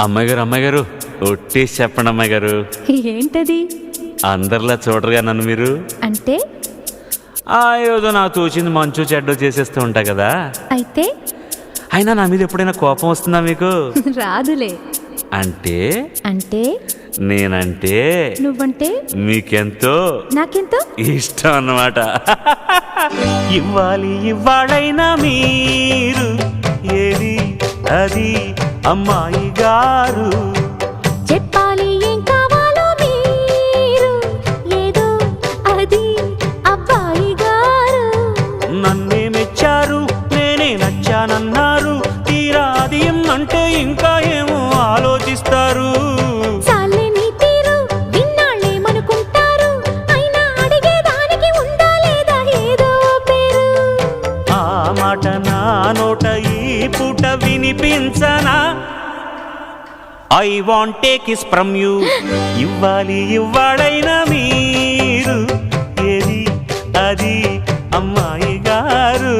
అమ్మాయి గారు ఒట్టేసి చెప్పండి అమ్మాయి గారు. ఏంటది? అందరిలా చూడరుగా నన్ను మీరు. అంటే ఏదో నాకు తోచింది మంచు చెడ్డో చేసేస్తూ ఉంటా కదా. అయితే అయినా నా మీద ఎప్పుడైనా కోపం వస్తుందా మీకు? రాదులే. అంటే అంటే నేనంటే నువ్వంటే మీకెంతో నాకెంతో ఇష్టం అన్నమాట. ఇవ్వాలైనా మీరు ఏది అది అమ్మాయి గారు. చెప్పాలి ఏం కావాలో మీరు ఏదో అది అబ్బాయి గారు. నన్నే మెచ్చారు, నేనే నచ్చానన్నారు. తీరా అది అంటే ఇంకా ఏమో ఆలోచిస్తారు. చాలే నీ తీరు విన్నాళ్ళేమనుకుంటారు. అయినా అడిగేదానికి ఉందా లేదా ఏదో పేరు. ఆ మాట నా నోట ఈ పూట వినిపించనా? I want take kiss from you. ఇవ్వాలైనా మీరు ఏది అది అమ్మాయి గారు.